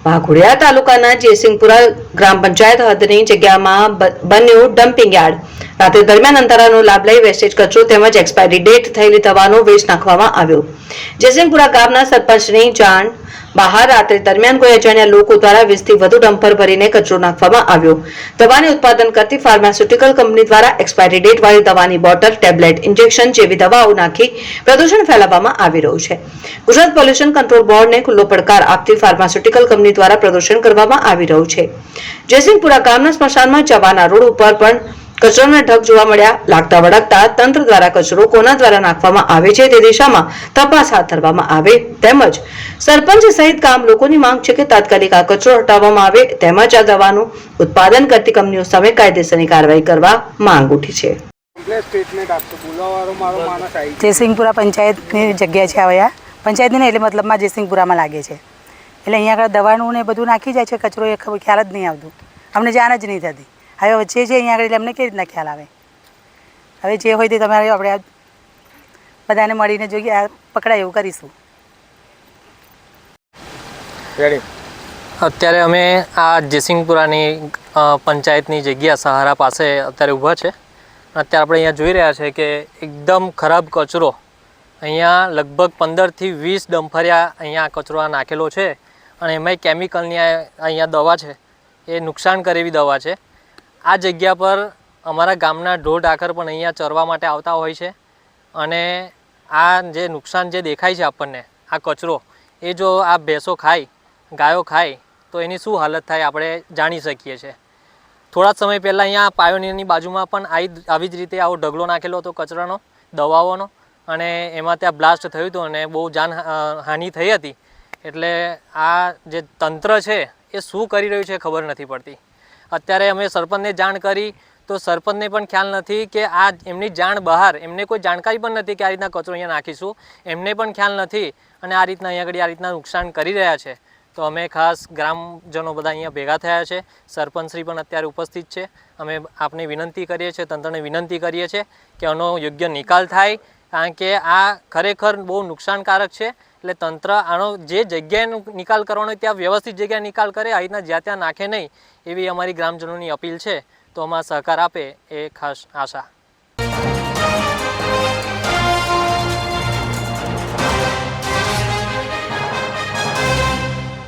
વાઘોડિયા તાલુકાના જયસિંહપુરા ગ્રામ પંચાયત હદની જગ્યામાં બન્યું ડમ્પિંગ યાર્ડ. રાત્રિ દરમિયાન અંધારાનો લાભ લઈ વેસ્ટેજ કચરો તેમજ એક્સપાયરી ડેટ થયેલી દવાનો વેસ્ટ નાખવામાં આવ્યો. જયસિંહપુરા ગામના સરપંચની જાણ બહાર રાત્રિ દરમિયાન કોઈ અજાણ્યા લોકો દ્વારા 20 થી વધુ ડમ્પર ભરીને કચરો નાખવામાં આવ્યો. દવાની ઉત્પાદન કરતી ફાર્માસ્યુટિકલ કંપની દ્વારા એક્સપાયરી ડેટ વાળી દવાની બોટલ, ટેબ્લેટ, ઇન્જેક્શન જેવી દવાઓ નાખી પ્રદૂષણ ફેલાવવામાં આવી રહ્યું છે. ગુજરાત પોલ્યુશન કંટ્રોલ બોર્ડને ખુલ્લો પડકાર આપતી ફાર્માસ્યુટિકલ કંપની દ્વારા પ્રદૂષણ કરવામાં આવી રહ્યું છે. જયસિંહપુરા ગામના સ્મશાનમાં જવાના રોડ ઉપર પણ કચરાના ઢગ જોવા મળ્યા. લાગતા વળગતા તંત્ર દ્વારા કચરો કોના દ્વારા નાખવામાં આવે છે તે દિશામાં તપાસ હાથ ધરવામાં આવે તેમજ સરપંચ સહિત ગામ લોકોની માંગ છે કે તાત્કાલિક આ કચરો હટાવવામાં આવે તેમજ આ દવાનું ઉત્પાદન કરતી કંપનીઓ સામે કાયદેસરની કાર્યવાહી કરવા માંગ ઉઠી છે. જયસિંહપુરા પંચાયતની જગ્યા છે આવ્યા પંચાયતની ને એટલે મતલબમાં જયસિંહપુરામાં લાગે છે એટલે અહીંયા આગળ દવાનું ને બધું નાખી જાય છે કચરો એ ખ્યાલ જ નહીં આવતું અમને જાણ જ નહીં થતી. હવે વચ્ચે છે અહીંયા આગળ એટલે અમને કેવી રીતના ખ્યાલ આવે. હવે જે હોય તે તમારે આપણે બધાને મળીને જોઈએ આ પકડાય એવું કરીશું. અત્યારે અમે આ જયસિંહપુરાની પંચાયતની જગ્યા સહારા પાસે અત્યારે ઊભા છે. અત્યારે આપણે અહીંયા જોઈ રહ્યા છે કે એકદમ ખરાબ કચરો અહીંયા લગભગ 15 થી 20 ડમ્ફરિયા અહીંયા કચરો નાખેલો છે અને એમાંય કેમિકલની અહીંયા દવા છે એ નુકસાન કરે એવી દવા છે. આ જગ્યા પર અમારા ગામના ઢોર ઢાંખર પણ અહીંયા ચરવા માટે આવતા હોય છે અને આ જે નુકસાન જે દેખાય છે આપણને આ કચરો એ જો આ ભેંસો ખાય, ગાયો ખાય તો એની શું હાલત થાય આપણે જાણી શકીએ છીએ. થોડા સમય પહેલાં અહીંયા પાયોનિયરની બાજુમાં પણ આવી જ રીતે આવો ઢગલો નાખેલો હતો કચરાનો, દવાઓનો, અને એમાં ત્યાં બ્લાસ્ટ થયું હતું અને બહુ જાનહાનિ થઈ હતી. એટલે આ જે તંત્ર છે એ શું કરી રહ્યું છે ખબર નથી પડતી. અત્યારે અમે સરપંચને જાણ કરી તો સરપંચને પણ ખ્યાલ નથી કે આ એમની જાણ બહાર એમને કોઈ જાણકારી પણ નથી કે આ રીતના કચરો અહીંયા નાખીશું, એમને પણ ખ્યાલ નથી અને આ રીતના અહીંયા આગળ આ રીતના નુકસાન કરી રહ્યા છે. તો અમે ખાસ ગ્રામજનો બધા અહીંયા ભેગા થયા છે, સરપંચશ્રી પણ અત્યારે ઉપસ્થિત છે. અમે આપને વિનંતી કરીએ છીએ, તંત્રને વિનંતી કરીએ છીએ કે આનો યોગ્ય નિકાલ થાય, કારણ કે આ ખરેખર બહુ નુકસાનકારક છે. એટલે તંત્ર આનો જે જગ્યાએ નિકાલ કરવાનો ત્યાં વ્યવસ્થિત જગ્યાએ નિકાલ કરે, આ રીતના જ્યાં ત્યાં નાખે નહીં એવી અમારી ગ્રામજનોની અપીલ છે. તો આમાં સહકાર આપે એ ખાસ આશા.